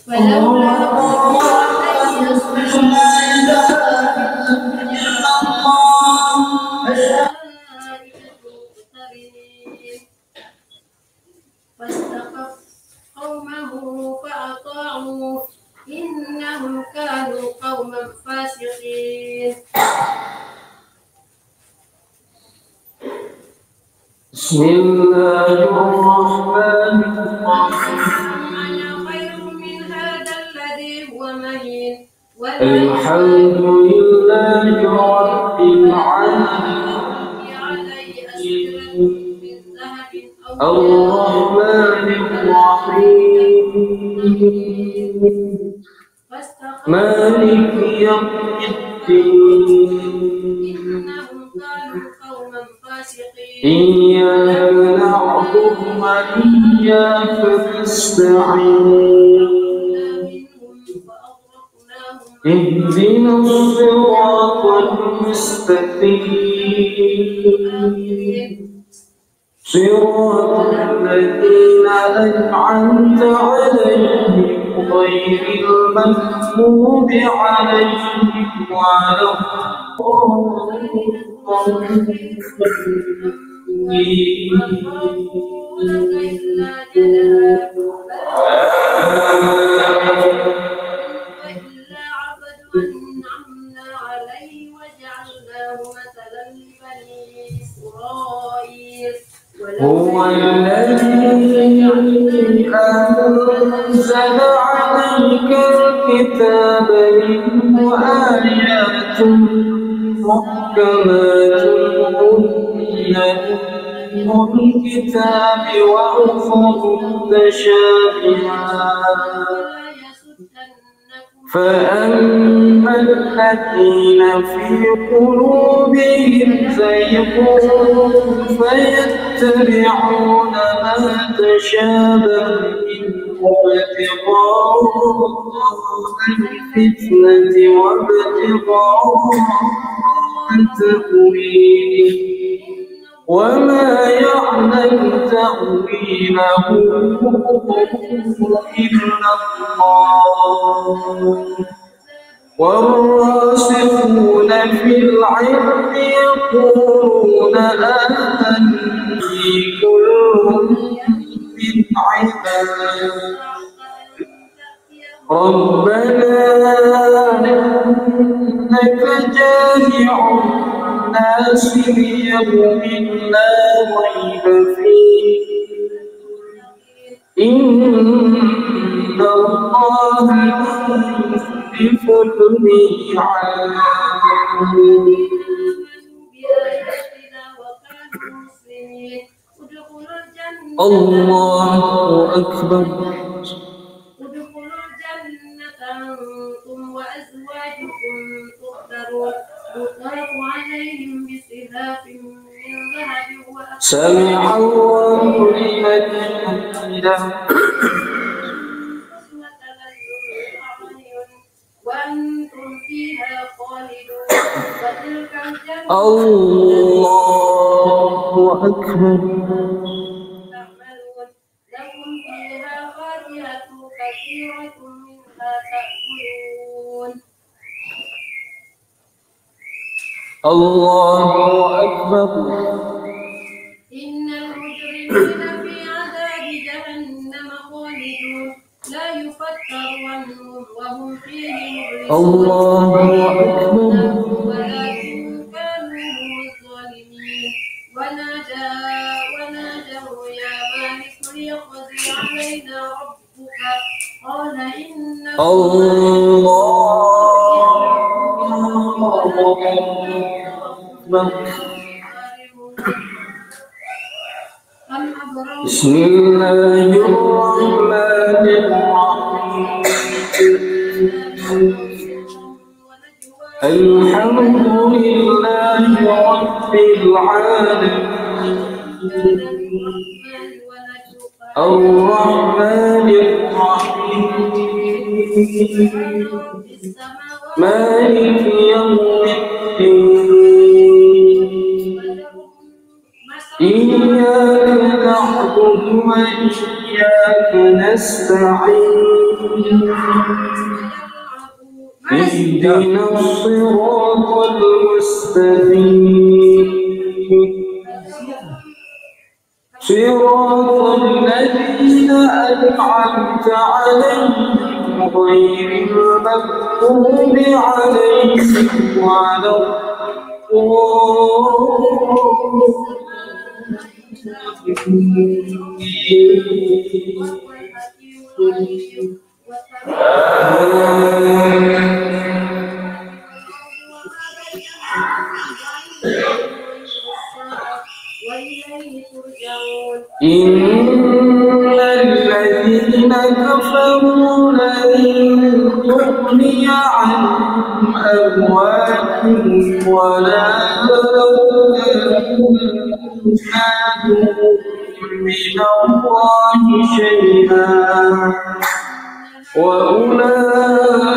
فلولا أن يسمعوا فاستخف قومه فأطاعوه إنهم كانوا قوما فاسقين. بسم الله الرحمن الرحيم. أنا خير من هذا الذي هو مهين. الحمد لله رب العالمين. الرحمن الرحيم مالك يوم الدين. إياك نعبد وإياك نستعين. اهدنا الصراط المستقيم صراط الذين أنعمت عليهم غير المغضوب عليهم ولا هو الذي أنزل عليك الكتاب منه آيات محكمات هن أم الكتاب وأخر متشابهات فأما الذين في قلوبهم زيغ فيتبعون ما تشابه منه ابتغاء الفتنة وابتغاء تأويله وما يعلم تأويله إلا الله والراسخون في العلم يقولون آمنا به كل من عندنا ربنا إنك جامع الناس ليوم لا ريب فيه إن الله يخلف الميعاد. الله أكبر. ادخلوا الجنة أنتم وأزواجكم تحبرون يطاف عليهم بصحاف من ذهب سمع الله لمن حمده وأنتم فيها خالدون وتلك الجنة الله أكبر. لكم فيها فاكهة كثيرة منها تأكلون. الله أكبر. إن المجرمين في عذاب جهنم خالدون لا يفتر عنهم وهم فيه مبلسون. الله أكبر. ولكن كانوا هم الظالمين. ونادوا يا مالك ليقضي علينا ربك قال إنكم بسم الله الرحمن الرحيم. الحمد لله رب العالمين الرحمن الرحيم مالك يوم الدين إياك نعبد وإياك نستعين اهدنا الصراط المستقيم صراط الذين أنعمت عليهم غير المغضوب عليهم ولا إن الذين كفروا لن تغني عنهم أموالهم ولا أولادهم من الله شيئا وأولئك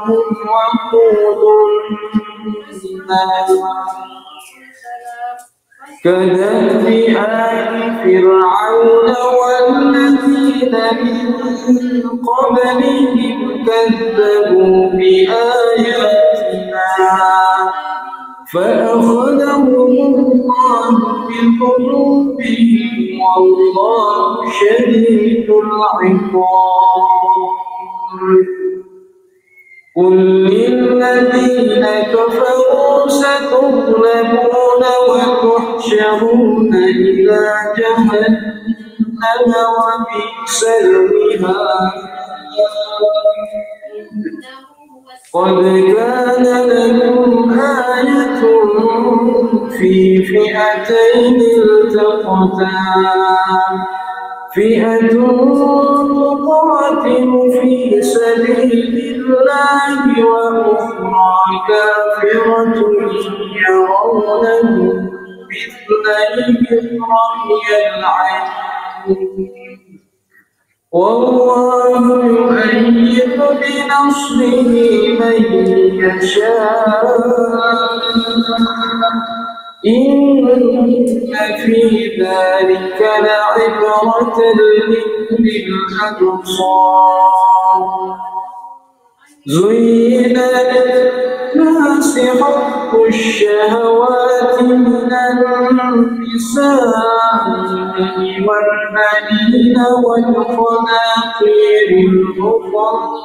هم وقود النار كدأب آل فرعون والذين من قبلهم كذبوا بآياتنا فأخذهم الله بذنوبهم والله شديد العقاب قل للذين كفروا ستغلبون وتحشرون إلى جهنم وبئس المهاد قد كان لكم آية في فئتين التقتا فئة تقاتل في سبيل الله وأخرى كافرة يرونهم مثليهم رأي العين والله يؤيد بنصره من يشاء إن في ذلك لعبرة لأولي الأبصار زين للناس حب الشهوات من النساء والبنين والقناطير المقنطرة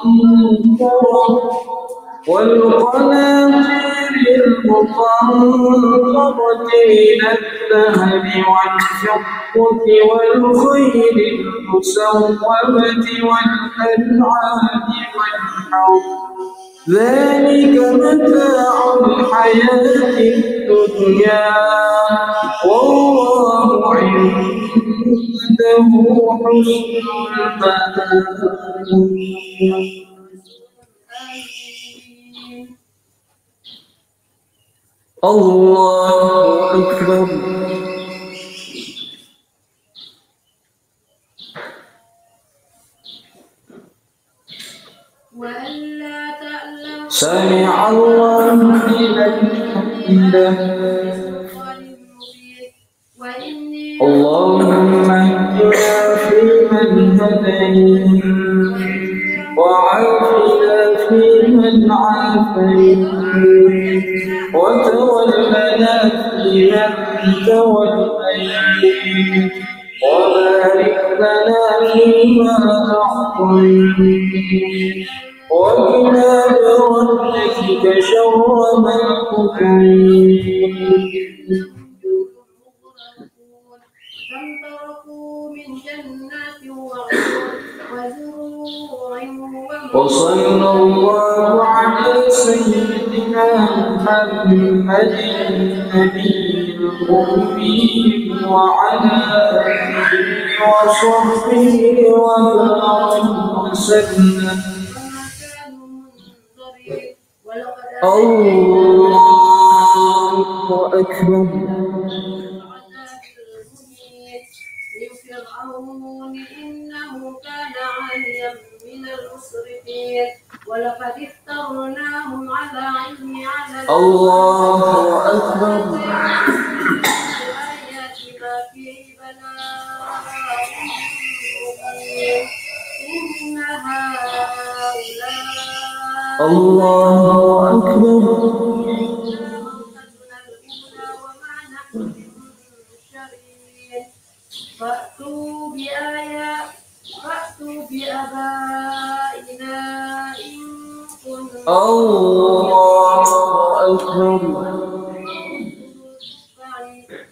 من الذهب والفضة والخيل المسومة والأنعام والحرث ذلك متاع الحياة الدنيا والله عنده حسن المآب الله أكبر سمع الله لمن حمده اللهم اهدنا فيمن هديت وعافنا فيمن عافيت وتولنا فيمن توليت وبارك لنا فيما أعطيت وقنا برحمتك شر ما قضيت كم تركوا من جنات وزروع وصلى الله على سيدنا محمد النبي الأمي وعلى آله وصحبه وبارك وسلم الله أكبر فرعون إنه كان عاليا من المسرفين ولقد اخترناهم على علم على الله أكبر بآياتنا في مبين إن هؤلاء الله أكبر. فأتوا بآبائنا إن كنتم الله أكبر.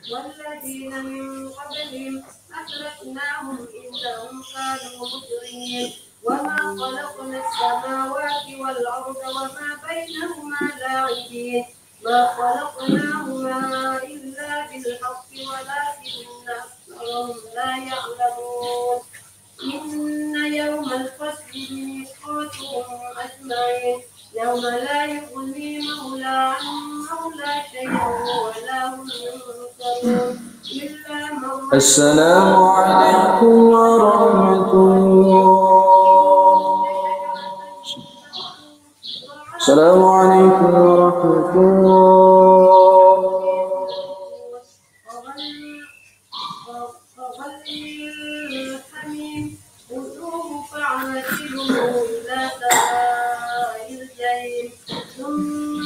والذين من قبلهم أهلكناهم إنهم كانوا مجرمين وما خلقنا السماوات والأرض وما بينهما لاعبين ما خلقناهما إلا بالحق ولكن أكثرهم لا يعلمون إن يوم الفصل ميقاتهم أجمعين يوم لا يغني مولى عن مولى شيئا ولا هم ينصرون إلا من السلام عليكم ورحمة الله. السلام عليكم ورحمة الله. الحميم خذوه فاعتلوه إلى سواء الجحيم ثم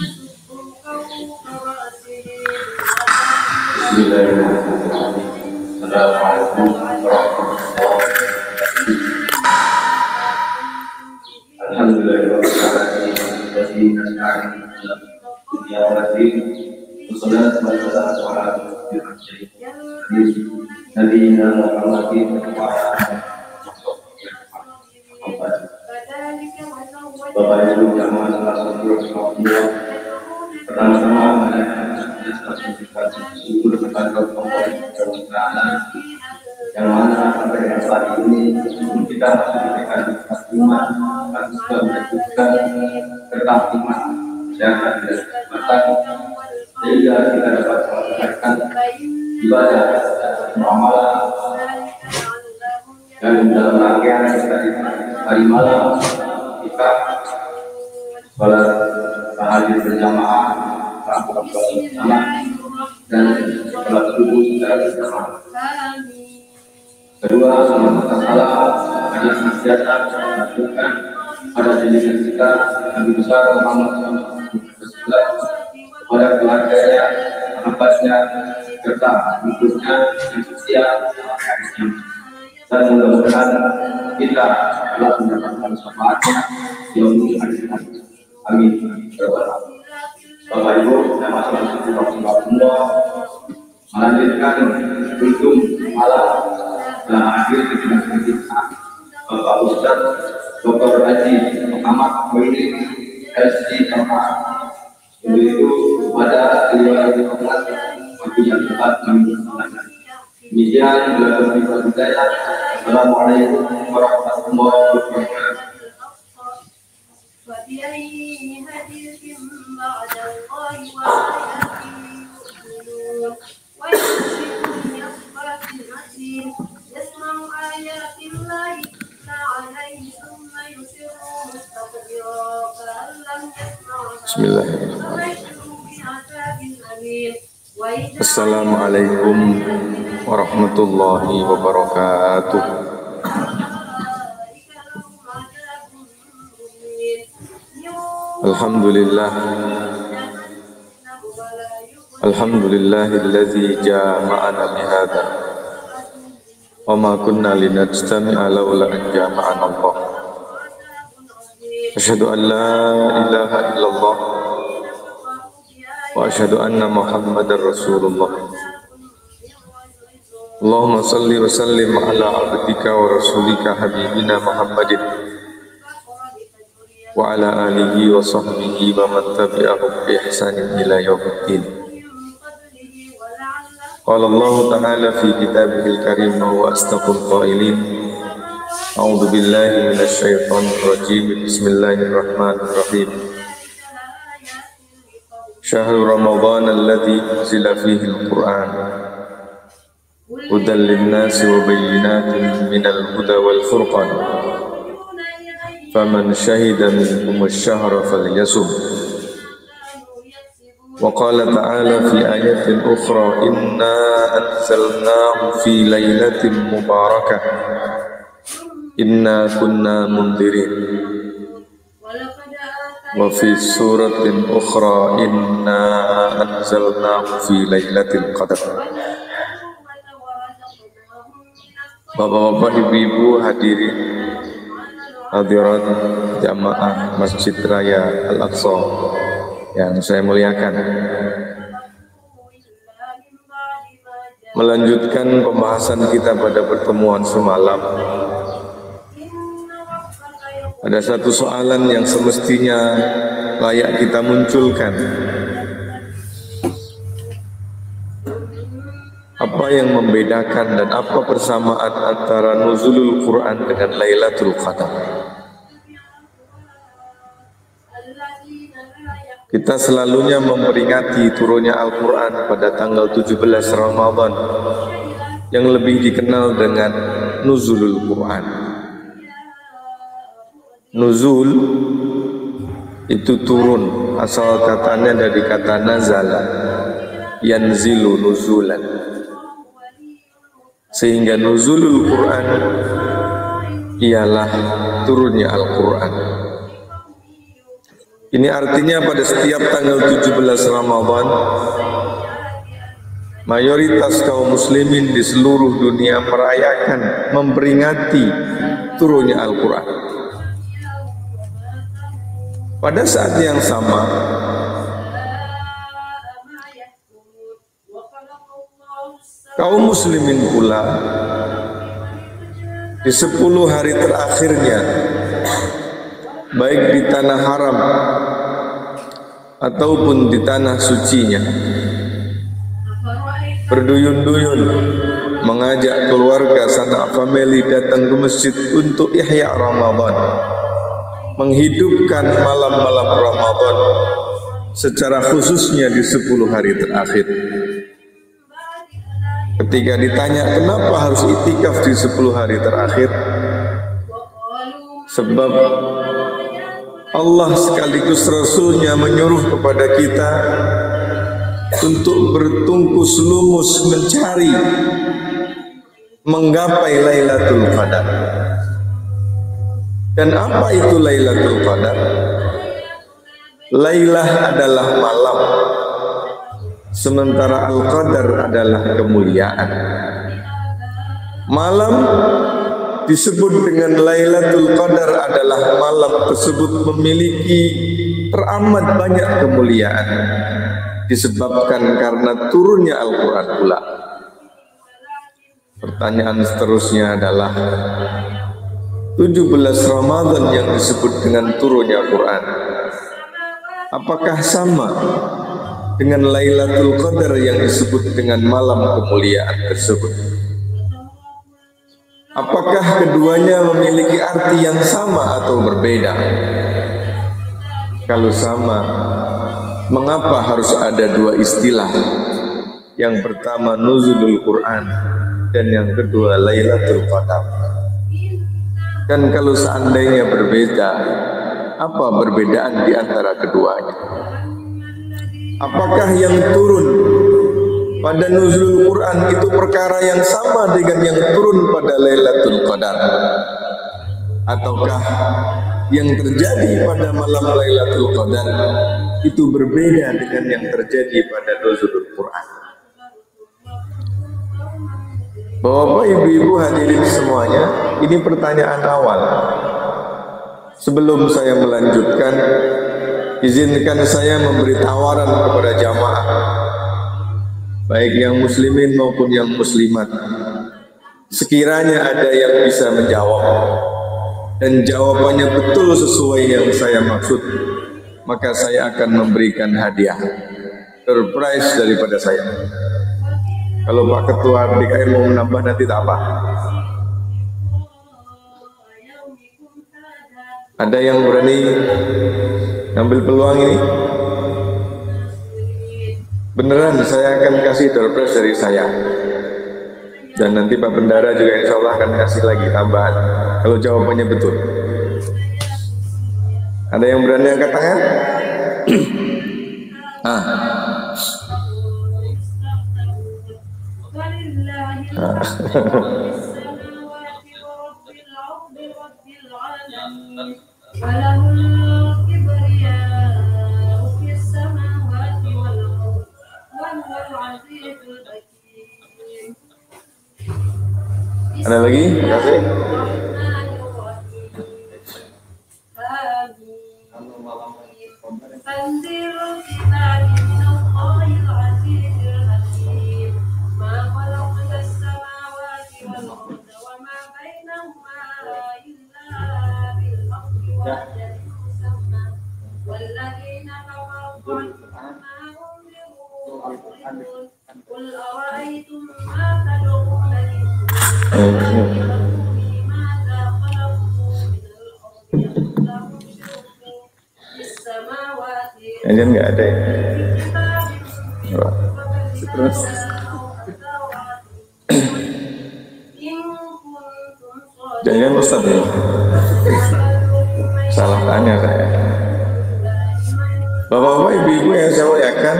صبوا فوق رأسه بسم الله الرحمن الرحيم. السلام عليكم ورحمة الله. الحمد لله رب العالمين الذي نستعين على الدنيا والدين والصلاة والسلام على نبينا محمد وعلى Bapak Ibu jamaah salah satu rahmatullah. Pertama-tama syukur kepada Allah yang mana sampai saat ini kita masih diberikan iman dan juga mendapatkan berkah iman dan kesempatan sehingga kita dapat melakukan ibadah muamalah dan dalam rangkaian hari malam kita sholat tahajud berjamaah, sholat bersama dan sholat subuh secara bersama. Kedua, salah banyak nasihat yang dilakukan pada diri kita Nabi besar Muhammad SAW kepada keluarganya, sahabatnya, serta berikutnya dan sosial dan mudah-mudahan kita telah mendapatkan syafaatnya yang mulia. Amin. Bapak Ibu dan masyarakat Rasulullah melanjutkan ujung malam dalam akhir kegiatan kita Bapak Ustaz Dr. Haji Muhammad Wili SDMA yaitu pada 2015 waktu yang tepat menunjukkan. Demikian berikut saya. Assalamualaikum warahmatullahi wabarakatuh. فبأي حديث بعد الله وآياته يؤمنون ويمسكون يصفى في المسجد يسمع آيات الله تتلى عليه ثم يصر مستكبرا كأن لم يسمعها بسم الله الرحمن الرحيم. فبشره بعذاب أليم Assalamualaikum warahmatullahi wabarakatuh. Alhamdulillahilladzi jama'ana bihadza wa ma kunna linajtami'a laula an jama'ana Allah. Asyhadu an la ilaha illallah wa asyhadu anna Muhammadar Rasulullah. Allahumma salli wa sallim ala abdika wa rasulika habibina Muhammadin wa ala alihi wa sahbihi wa man tabi'ahum bi ihsanin ila yaumiddin. Qala Allah ta'ala fi kitabihil karim wa huwa asdaqul qailin. A'udzu billahi minasy syaithanir rajim. Bismillahirrahmanirrahim. Syahrul Ramadan alladzi unzila fihi al-Qur'an hudan lin-nasi wa bayyinatin minal huda wal furqan. Faman syahida minkum asy-syahra falyasum Wa qala ta'ala fi ayatin ukhra inna anzalnahu fi lailatin mubarakah inna kunna mundirin. Wa fi suratin ukhra inna anzalnahu fi lailatul qadar. Bapak-bapak, ibu-ibu, hadirin hadirat jamaah Masjid Raya Al-Aqsa yang saya muliakan, melanjutkan pembahasan kita pada pertemuan semalam. Ada satu soalan yang semestinya layak kita munculkan. Apa yang membedakan dan apa persamaan antara nuzulul Quran dengan Lailatul Qadar? Kita selalunya memperingati turunnya Al-Quran pada tanggal 17 Ramadan yang lebih dikenal dengan nuzulul Quran. Nuzul itu turun, asal katanya dari kata nazala, yanzilu nuzulan. Sehingga nuzulul Quran ialah turunnya Al-Quran. Ini artinya pada setiap tanggal 17 Ramadan, mayoritas kaum muslimin di seluruh dunia merayakan, memperingati turunnya Al-Quran. Pada saat yang sama, kaum muslimin pula di 10 hari terakhirnya, baik di tanah haram ataupun di tanah sucinya, berduyun-duyun mengajak keluarga sanak famili datang ke masjid untuk ihya Ramadan, menghidupkan malam-malam Ramadan, secara khususnya di 10 hari terakhir. Ketika ditanya kenapa harus itikaf di 10 hari terakhir, sebab Allah sekaligus Rasulnya menyuruh kepada kita untuk bertungkus lumus mencari, menggapai Lailatul Qadar. Dan apa itu Lailatul Qadar? Lailah adalah malam, sementara Al-Qadar adalah kemuliaan. Malam disebut dengan Lailatul Qadar adalah malam tersebut memiliki teramat banyak kemuliaan, disebabkan karena turunnya Al-Quran pula. Pertanyaan seterusnya adalah 17 Ramadan yang disebut dengan turunnya Quran, apakah sama dengan Lailatul Qadar yang disebut dengan malam kemuliaan tersebut? Apakah keduanya memiliki arti yang sama atau berbeda? Kalau sama, mengapa harus ada dua istilah? Yang pertama nuzulul Quran dan yang kedua Lailatul Qadar. Dan kalau seandainya berbeda, apa perbedaan di antara keduanya? Apakah yang turun pada nuzul Quran itu perkara yang sama dengan yang turun pada Lailatul Qadar? Ataukah yang terjadi pada malam Lailatul Qadar itu berbeda dengan yang terjadi pada nuzul Quran? Bapak, ibu-ibu, hadirin semuanya, ini pertanyaan awal. Sebelum saya melanjutkan, izinkan saya memberi tawaran kepada jamaah, baik yang muslimin maupun yang muslimat. Sekiranya ada yang bisa menjawab dan jawabannya betul sesuai yang saya maksud, maka saya akan memberikan hadiah surprise daripada saya. Kalau Pak Ketua DKI mau menambah nanti tak apa. Ada yang berani ngambil peluang ini? Beneran saya akan kasih surprise dari saya. Dan nanti Pak Bendara juga insya Allah akan kasih lagi tambahan kalau jawabannya betul. Ada yang berani angkat tangan? Ada lagi? Jangan nggak ada ya. Terus jangan Ustaz ya. Salah tanya saya. Bapak-bapak, ibu-ibu yang saya muliakan,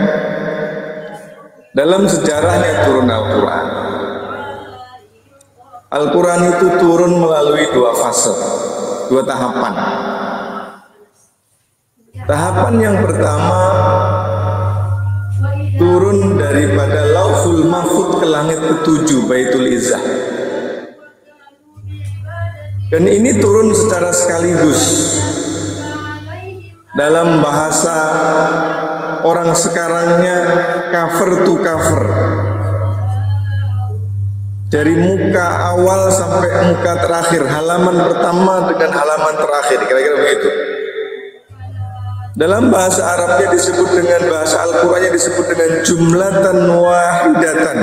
dalam sejarahnya turun Al-Quran. Al-Quran itu turun melalui dua fase, dua tahapan. Tahapan yang pertama turun daripada Lauhul Mahfuz ke langit ketujuh Baitul Izzah. Dan ini turun secara sekaligus. Dalam bahasa orang sekarangnya cover to cover. Dari muka awal sampai muka terakhir, halaman pertama dengan halaman terakhir, kira-kira begitu. Dalam bahasa Arabnya disebut dengan bahasa Al-Qur'annya disebut dengan jumlatan wahidatan,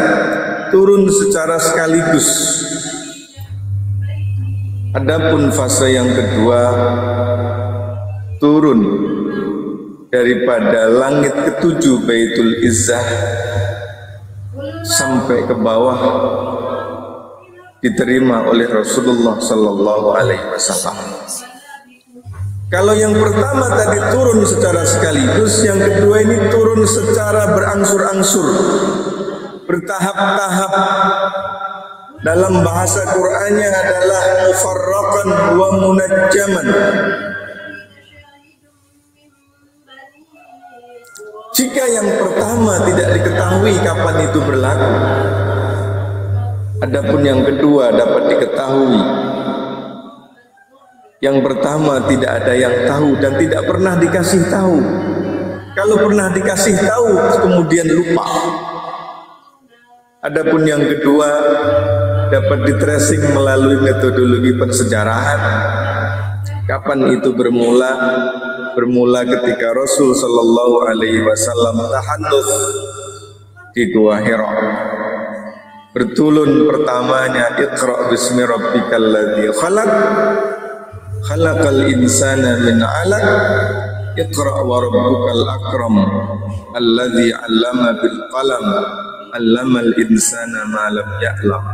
turun secara sekaligus. Adapun fase yang kedua turun daripada langit ketujuh Baitul Izzah sampai ke bawah, diterima oleh Rasulullah Sallallahu Alaihi Wasallam. Kalau yang pertama tadi turun secara sekaligus, yang kedua ini turun secara berangsur-angsur, bertahap-tahap. Dalam bahasa Qur'annya adalah mufarraqan wa munajjaman. Jika yang pertama tidak diketahui kapan itu berlaku, adapun yang kedua dapat diketahui. Yang pertama tidak ada yang tahu dan tidak pernah dikasih tahu. Kalau pernah dikasih tahu kemudian lupa. Adapun yang kedua dapat di-tracing melalui metodologi pensejarahan. Kapan itu bermula? Bermula ketika Rasul Sallallahu Alaihi Wasallam tahannus di Gua Hira. Bertulun pertamanya Iqra bismi rabbikal ladzi khalaq, khalaqal insana min 'alaq, Iqra wa rabbukal akram, alladzi 'allama bil qalam, 'allamal insana ma lam ya'lam.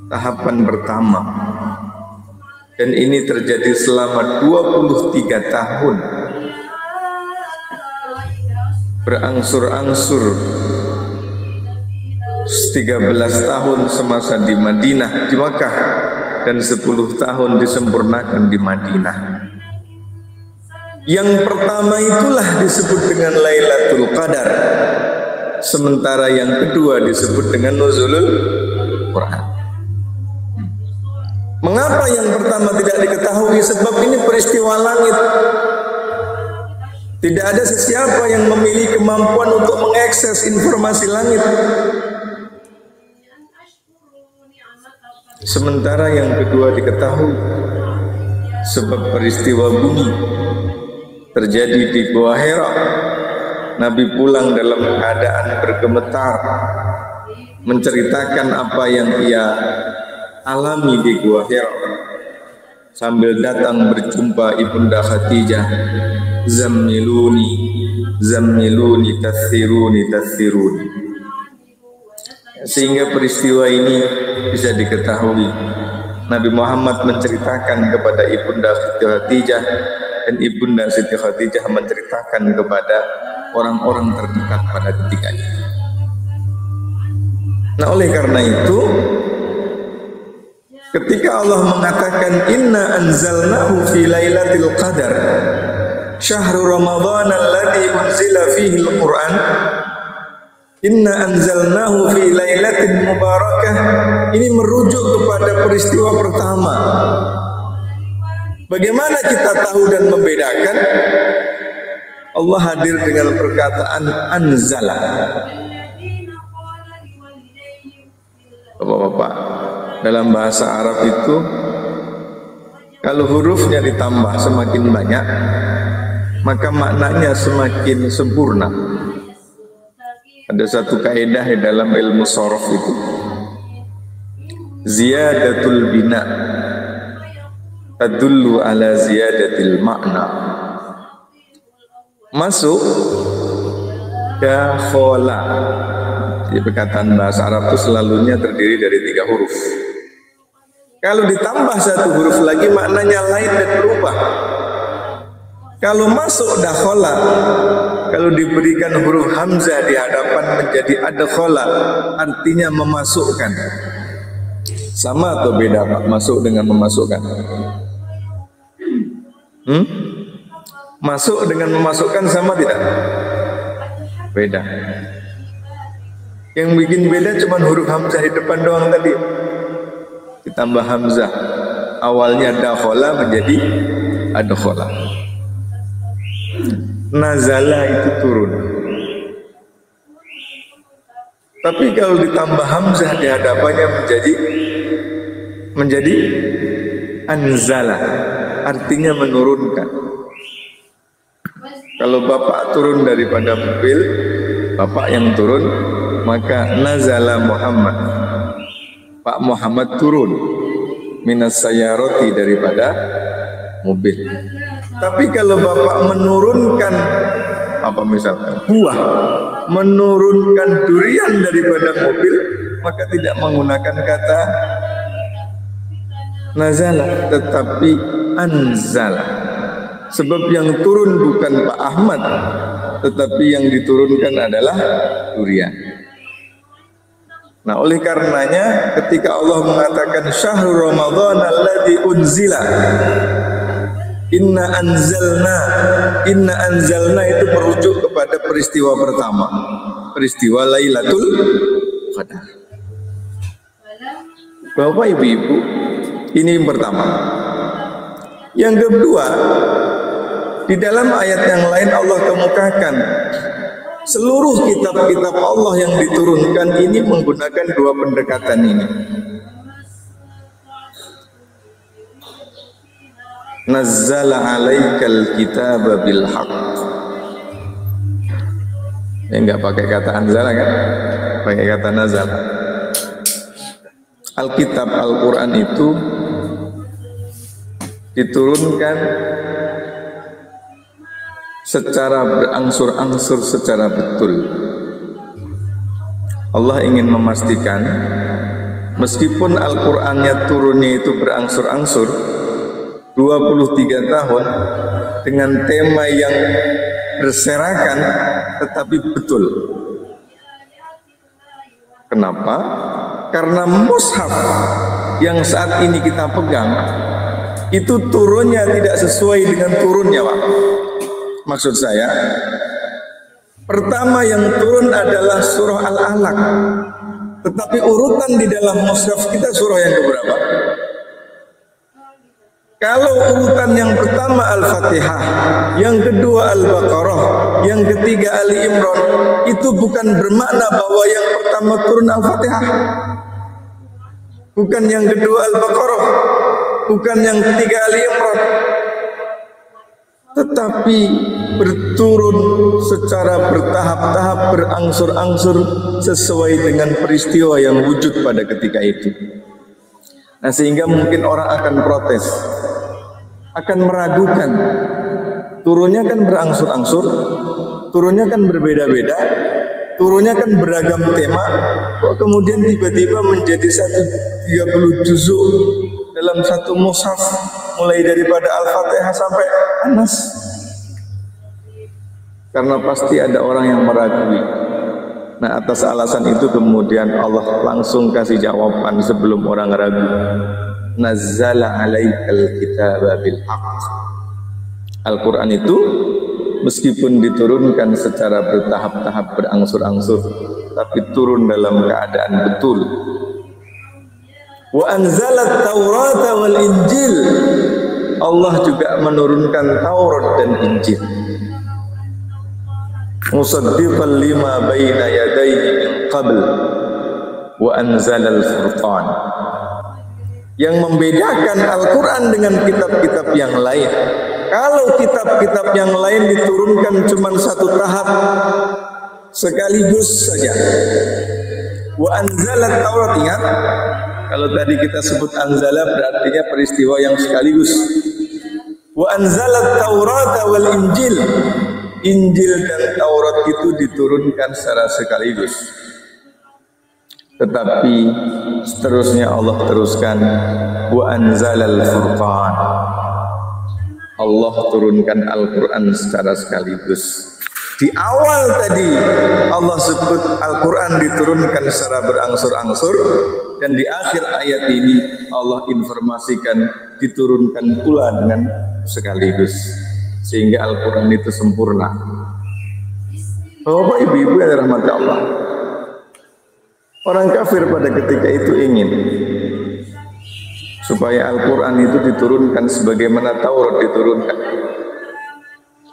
Tahapan pertama. Dan ini terjadi selama 23 tahun. Berangsur-angsur 13 tahun semasa di Madinah, di Makkah, dan 10 tahun disempurnakan di Madinah. Yang pertama itulah disebut dengan Lailatul Qadar, sementara yang kedua disebut dengan Nuzulul Quran. Mengapa yang pertama tidak diketahui? Sebab ini peristiwa langit. Tidak ada sesiapa yang memiliki kemampuan untuk mengakses informasi langit. Sementara yang kedua diketahui, sebab peristiwa bumi terjadi di Gua Hira. Nabi pulang dalam keadaan bergemetar, menceritakan apa yang ia alami di Gua Hira, sambil datang berjumpa Ibunda Khadijah. Zammiluni, zammiluni, tathiruni, tathiruni. Sehingga peristiwa ini bisa diketahui. Nabi Muhammad menceritakan kepada Ibunda Siti Khadijah, dan Ibunda Siti Khadijah menceritakan kepada orang-orang terdekat pada ketika itu. Nah, oleh karena itu ketika Allah mengatakan inna anzalnahu fi lailatul qadar syahrul ramadhan alladzi unzila fihi al-Qur'an, inna anzalnahu fi lailatin mubarakah, ini merujuk kepada peristiwa pertama. Bagaimana kita tahu dan membedakan? Allah hadir dengan perkataan anzala. Bapak-bapak, dalam bahasa Arab itu kalau hurufnya ditambah semakin banyak, maka maknanya semakin sempurna. Ada satu kaidah di dalam ilmu sharaf itu, ziyadatul bina tadullu ala ziyadatil makna. Masuk dakhala. Jadi perkataan bahasa Arab itu selalunya terdiri dari 3 huruf. Kalau ditambah 1 huruf lagi maknanya lain dan berubah. Kalau masuk dakhala, kalau diberikan huruf hamzah di hadapan menjadi adkhala, artinya memasukkan. Sama atau beda Pak, masuk dengan memasukkan? Masuk dengan memasukkan sama tidak? Beda. Yang bikin beda cuma huruf hamzah di depan doang tadi. Ditambah hamzah, awalnya dakhala menjadi adkhala. Nazala itu turun. Tapi kalau ditambah hamzah di hadapannya menjadi anzala, artinya menurunkan. Kalau bapak turun daripada mobil, bapak yang turun, maka nazala Muhammad, Pak Muhammad turun minas sayyarati, daripada mobil. Tapi kalau bapak menurunkan apa misalkan buah, menurunkan durian daripada mobil, maka tidak menggunakan kata nazala, tetapi anzala. Sebab yang turun bukan Pak Ahmad, tetapi yang diturunkan adalah durian. Nah, oleh karenanya ketika Allah mengatakan syahrul ramadhan alladzi unzila, inna anzalna itu merujuk kepada peristiwa pertama, peristiwa Lailatul Qadar. Bapak Ibu-ibu, ini yang pertama. Yang kedua, di dalam ayat yang lain Allah kemukakan seluruh kitab-kitab Allah yang diturunkan ini menggunakan 2 pendekatan ini. Nazzala alaikal kitaba bil haqq. Ya enggak pakai kata anzala kan? Pakai kata nazala. Alkitab Al-Quran itu diturunkan secara berangsur-angsur, secara betul. Allah ingin memastikan meskipun Al-Qur'annya turunnya itu berangsur-angsur 23 tahun dengan tema yang berserakan, tetapi betul. Kenapa? Karena mushaf yang saat ini kita pegang itu turunnya tidak sesuai dengan turunnya, Pak. Maksud saya, pertama yang turun adalah surah Al-Alaq, tetapi urutan di dalam mushaf kita surah yang keberapa? Kalau urutan yang pertama Al-Fatihah, yang kedua Al-Baqarah, yang ketiga Ali Imran, itu bukan bermakna bahwa yang pertama turun Al-Fatihah, bukan yang kedua Al-Baqarah, bukan yang ketiga Ali Imran, tetapi berturun secara bertahap-tahap, berangsur-angsur sesuai dengan peristiwa yang wujud pada ketika itu. Nah, sehingga mungkin orang akan protes, akan meragukan. Turunnya kan berangsur-angsur, turunnya kan berbeda-beda, turunnya kan beragam tema, kok kemudian tiba-tiba menjadi 30 juzuk dalam satu mushaf, mulai daripada Al-Fatihah sampai An-Nas. Karena pasti ada orang yang meragui, Nah, atas alasan itu kemudian Allah langsung kasih jawaban sebelum orang ragu. Nazzala 'alaikal kitaba bil haqq. Al-Qur'an itu meskipun diturunkan secara bertahap-tahap, berangsur-angsur, tapi turun dalam keadaan betul. Wa anzalat Taurata wal Injil. Allah juga menurunkan Taurat dan Injil. Musaddiqan lima baina yadayhi min qabl wa anzalal Furqan. Yang membedakan Al-Quran dengan kitab-kitab yang lain. Kalau kitab-kitab yang lain diturunkan cuma satu tahap sekaligus saja. Wa anzalat Taurat, ingat? Kalau tadi kita sebut anzala berarti peristiwa yang sekaligus. Wa anzalat Taurata wal Injil. Injil dan Taurat itu diturunkan secara sekaligus. Tetapi seterusnya Allah teruskan wa anzalal Furqan. Allah turunkan Al-Quran secara sekaligus. Di awal tadi Allah sebut Al-Quran diturunkan secara berangsur-angsur, dan di akhir ayat ini Allah informasikan diturunkan pula dengan sekaligus, sehingga Al-Quran itu sempurna. Bapak ibu-ibu yang dirahmati Allah, orang kafir pada ketika itu ingin supaya Al-Quran itu diturunkan sebagaimana Taurat diturunkan,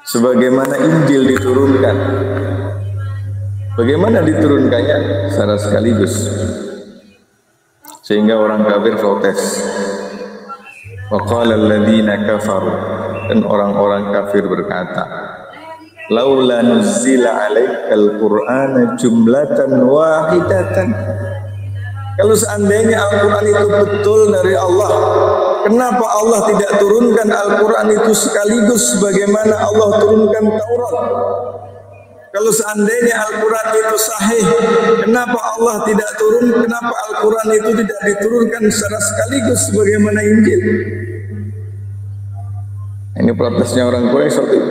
sebagaimana Injil diturunkan. Bagaimana diturunkannya? Secara sekaligus. Sehingga orang kafir protes. Wa qala alladziina kafaru, dan orang-orang kafir berkata, laula nuzila 'alaikal Qur'ana jumlatan wahidatan. Kalau seandainya Al-Quran itu betul dari Allah, kenapa Allah tidak turunkan Al-Quran itu sekaligus sebagaimana Allah turunkan Taurat? Kalau seandainya Al-Quran itu sahih, kenapa Allah tidak turun? Kenapa Al-Quran itu tidak diturunkan secara sekaligus sebagaimana Injil? Ini protesnya orang Quraisy seperti itu.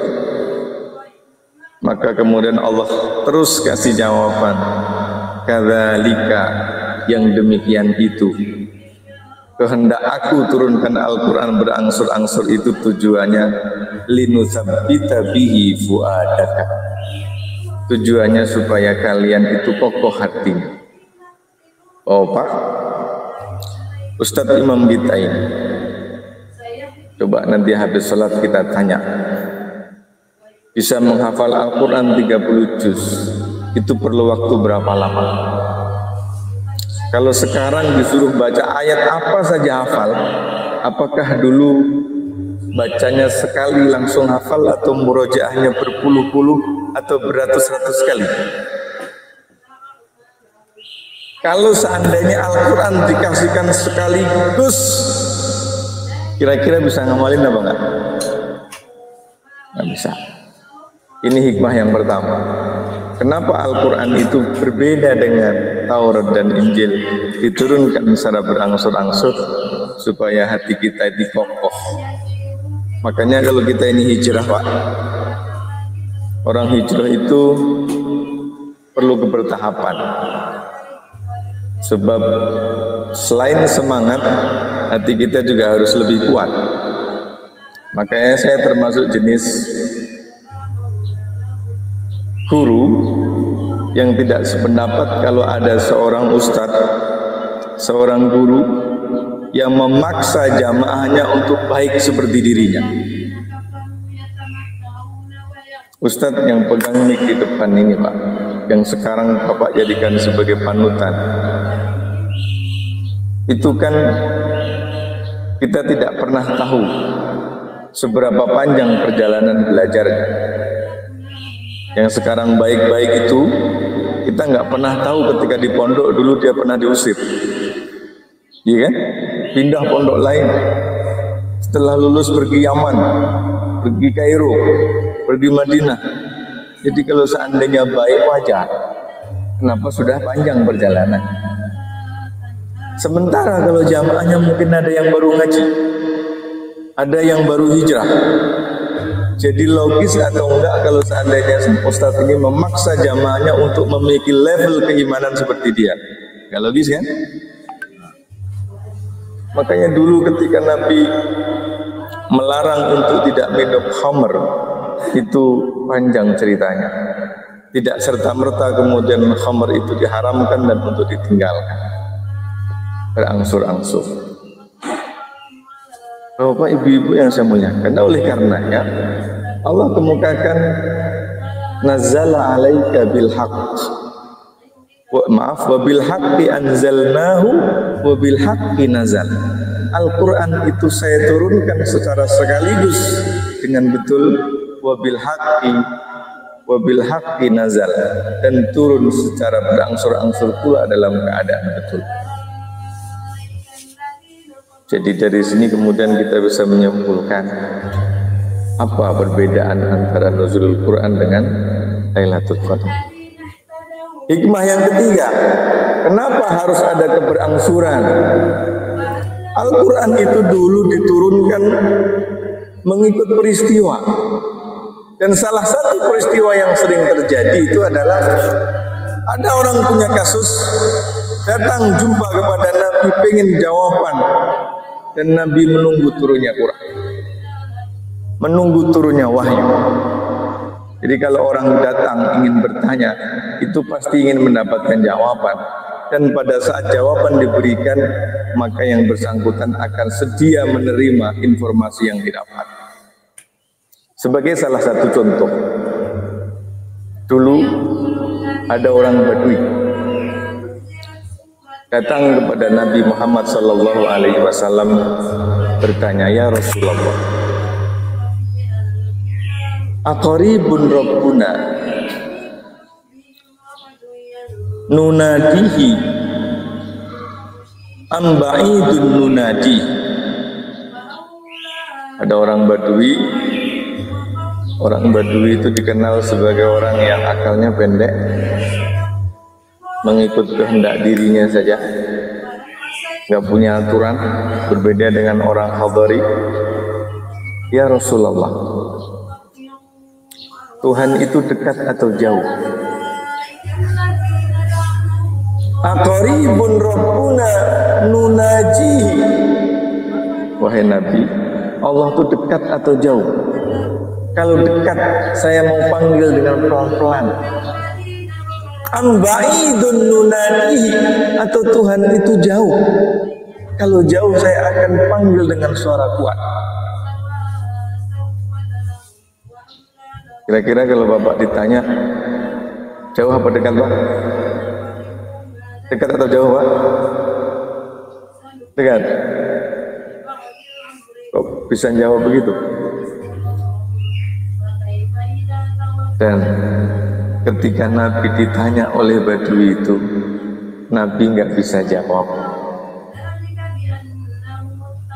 Maka kemudian Allah terus kasih jawaban, kadzalika, yang demikian itu. Kehendak aku turunkan Al-Quran berangsur-angsur itu tujuannya linutsabbita bihi fuadaka. Tujuannya supaya kalian itu kokoh hatinya. Oh Pak, Ustadz Imam kita ini, coba nanti habis sholat kita tanya, bisa menghafal Al-Quran 30 juz, itu perlu waktu berapa lama? Kalau sekarang disuruh baca ayat apa saja hafal, apakah dulu bacanya sekali langsung hafal atau murojaahnya berpuluh-puluh atau beratus-ratus kali? Kalau seandainya Al-Quran dikasihkan sekaligus, kira-kira bisa ngamalin apa enggak? Nggak bisa. Ini hikmah yang pertama. Kenapa Al-Quran itu berbeda dengan Taurat dan Injil? Diturunkan secara berangsur-angsur supaya hati kita dikokoh. Makanya kalau kita ini hijrah Pak, orang hijrah itu perlu kebertahapan. Sebab selain semangat, hati kita juga harus lebih kuat. Makanya saya termasuk jenis guru yang tidak sependapat kalau ada seorang ustadz, seorang guru yang memaksa jamaahnya untuk baik seperti dirinya. Ustadz yang pegang mic di depan ini Pak, yang sekarang Bapak jadikan sebagai panutan, itu kan kita tidak pernah tahu seberapa panjang perjalanan belajarnya. Yang sekarang baik-baik itu kita nggak pernah tahu ketika di pondok dulu dia pernah diusir, iya kan? Pindah pondok lain, setelah lulus pergi Yaman, pergi Kairo, pergi Madinah. Jadi kalau seandainya baik wajar, kenapa sudah panjang perjalanan? Sementara kalau jamaahnya mungkin ada yang baru ngaji, ada yang baru hijrah, Jadi logis atau enggak kalau seandainya Ustadz ini memaksa jamaahnya untuk memiliki level keimanan seperti dia? Enggak logis kan? Makanya dulu ketika Nabi melarang untuk tidak minum khamr, itu panjang ceritanya. Tidak serta-merta kemudian khamr itu diharamkan dan untuk ditinggalkan. Berangsur-angsur. Bapak ibu-ibu yang saya muliakan, oleh karenanya Allah kemukakan nazzala alaika bil haqq. Wa bil haqqi anzalnahu wa bil haqqi nazal. Al-Qur'an itu saya turunkan secara sekaligus dengan betul, wa bil haqqi nazal, dan turun secara berangsur-angsur pula dalam keadaan betul. Jadi dari sini kemudian kita bisa menyimpulkan apa perbedaan antara nuzulul Quran dengan Lailatul Qadar. Hikmah yang ketiga, kenapa harus ada keberangsuran? Al-Quran itu dulu diturunkan mengikut peristiwa. Dan salah satu peristiwa yang sering terjadi itu adalah ada orang punya kasus, datang jumpa kepada Nabi, pengen jawaban. Dan Nabi menunggu turunnya Quran, menunggu turunnya wahyu. Jadi kalau orang datang ingin bertanya, itu pasti ingin mendapatkan jawaban. Dan pada saat jawaban diberikan, maka yang bersangkutan akan sedia menerima informasi yang didapat. Sebagai salah satu contoh, dulu ada orang Badui datang kepada Nabi Muhammad SAW bertanya, ya Rasulullah, aqaribun rabbuna nunadihi am ba'idun nunadi. Ada orang Badui. Orang Badui itu dikenal sebagai orang yang akalnya pendek, mengikut kehendak dirinya saja, nggak punya aturan, berbeda dengan orang Hadari. Ya Rasulullah, Tuhan itu dekat atau jauh? Aqaribun rabbuna nunaji. Wahai Nabi, Allah itu dekat atau jauh? Kalau dekat, saya mau panggil dengan pelan-pelan. Am ba'idun nunadihi, atau Tuhan itu jauh? Kalau jauh saya akan panggil dengan suara kuat. Kira-kira kalau Bapak ditanya, jauh apa dekat Pak? Dekat atau jauh Pak? Dekat. Kok bisa jawab begitu? Dan ketika Nabi ditanya oleh Badui itu, Nabi nggak bisa jawab.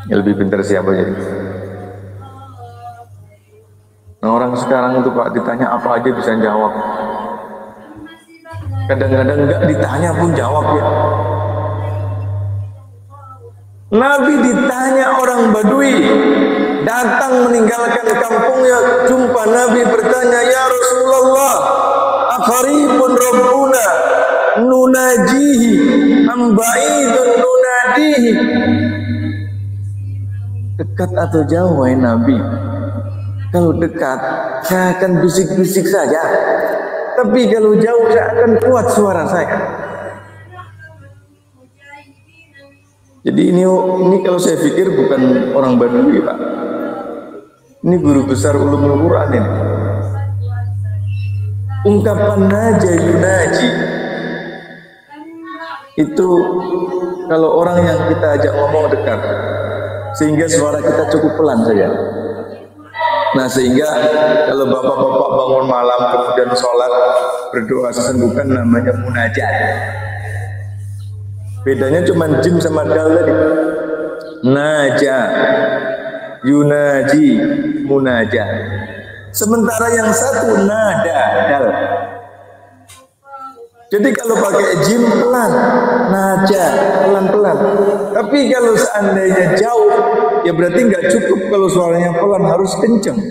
Yang lebih pintar siapa jadi? Nah, orang sekarang itu Pak ditanya apa aja bisa jawab. Kadang-kadang nggak ditanya pun jawab ya. Nabi ditanya orang Badui, datang meninggalkan kampungnya, jumpa Nabi bertanya, ya Rasulullah, aqaribun rabbuna nunajihi am ba'idun nunadihi. Dekat atau jauh wahai Nabi? Kalau dekat, saya akan bisik-bisik saja. Tapi kalau jauh, saya akan kuat suara saya. Jadi ini kalau saya pikir bukan orang Badui Pak. Ini guru besar ulumul Quran ini. Ungkapan naja yunaji itu kalau orang yang kita ajak ngomong dekat, sehingga suara kita cukup pelan saja. Nah sehingga kalau bapak-bapak bangun malam kemudian sholat berdoa sesungguhkan namanya munajat. Bedanya cuma jim sama dal tadi. Naja, yunaji, munajat. Sementara yang satu nada, dal. Jadi kalau pakai jim pelan, naja, pelan-pelan. Tapi kalau seandainya jauh, ya berarti nggak cukup kalau suaranya pelan, harus kenceng.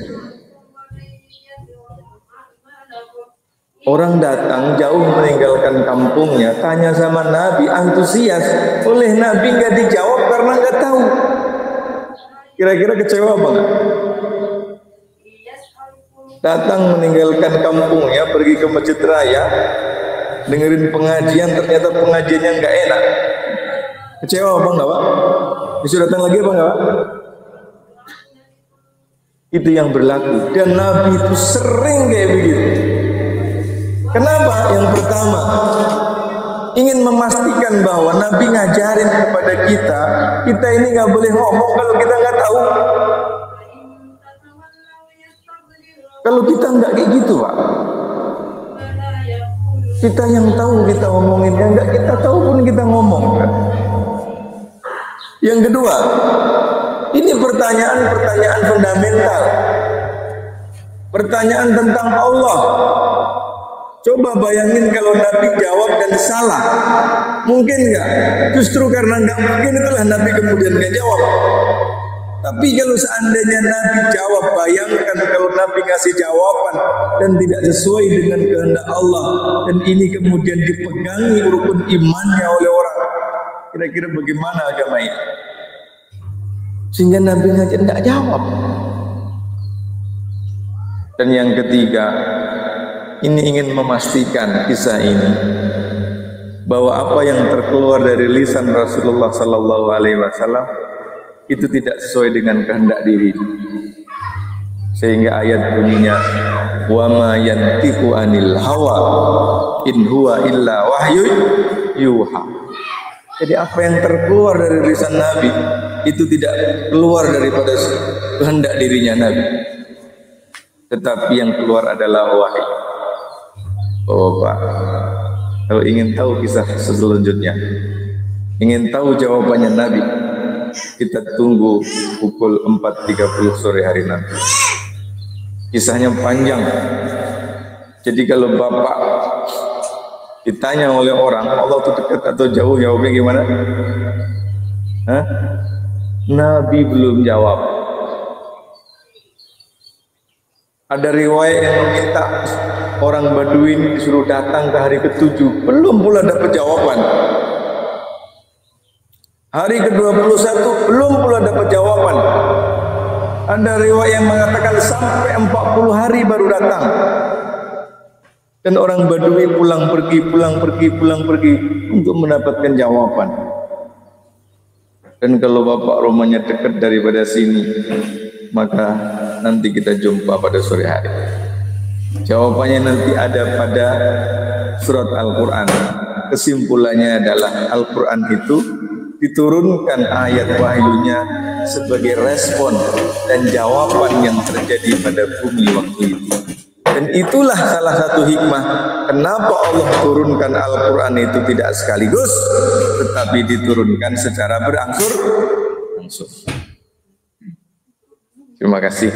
Orang datang jauh meninggalkan kampungnya, tanya sama Nabi, antusias. Oleh Nabi nggak dijawab karena nggak tahu. Kira-kira kecewa apa nggak? Datang meninggalkan kampungnya, pergi ke masjid raya, dengerin pengajian, ternyata pengajiannya nggak enak. Kecewa apa enggak, Pak? Disuruh datang lagi apa enggak, Pak? Itu yang berlaku. Dan Nabi itu sering kayak begitu. Kenapa? Yang pertama, ingin memastikan bahwa Nabi ngajarin kepada kita ini nggak boleh ngomong kalau kita nggak tahu. Kalau kita nggak kayak gitu, Pak. Kita yang tahu kita ngomongin, yang nggak kita tahu pun kita ngomong. Yang kedua, ini pertanyaan-pertanyaan fundamental. Pertanyaan tentang Allah. Coba bayangin kalau Nabi jawab dan salah. Mungkin nggak? Justru karena nggak mungkin itulah Nabi kemudian nggak jawab. Tapi kalau seandainya Nabi jawab, bayangkan kalau Nabi ngasih jawaban dan tidak sesuai dengan kehendak Allah, dan ini kemudian dipegangi rukun imannya oleh orang. Kira-kira bagaimana agama ini? Sehingga Nabi nggak jawab. Dan yang ketiga, ini ingin memastikan kisah ini bahwa apa yang terkeluar dari lisan Rasulullah Sallallahu Alaihi Wasallam itu tidak sesuai dengan kehendak diri. Sehingga ayat bunyinya, wa ma yantiqu anil hawa in huwa illa wahyu yuha. Jadi apa yang terkeluar dari lisan Nabi itu tidak keluar daripada kehendak dirinya Nabi, tetapi yang keluar adalah wahyu. Bapak, kalau ingin tahu kisah selanjutnya, ingin tahu jawabannya Nabi, kita tunggu pukul 4.30 sore hari nanti. Kisahnya panjang. Jadi kalau Bapak ditanya oleh orang, Allah itu dekat atau jauh, jawabnya gimana? Hah? Nabi belum jawab. Ada riwayat yang meminta orang Baduin disuruh datang ke hari ke-7, belum pula dapat jawaban. Hari ke-21 belum pula dapat jawaban. Ada riwayat yang mengatakan sampai 40 hari baru datang. Dan orang Badui pulang pergi untuk mendapatkan jawaban. Dan kalau Bapak rumahnya dekat daripada sini, maka nanti kita jumpa pada sore hari. Jawabannya nanti ada pada surat Al-Quran. Kesimpulannya adalah Al-Quran itu diturunkan ayat wahyunya sebagai respon dan jawaban yang terjadi pada bumi waktu itu. Dan itulah salah satu hikmah kenapa Allah turunkan Al-Quran itu tidak sekaligus, tetapi diturunkan secara berangsur-angsur. Terima kasih.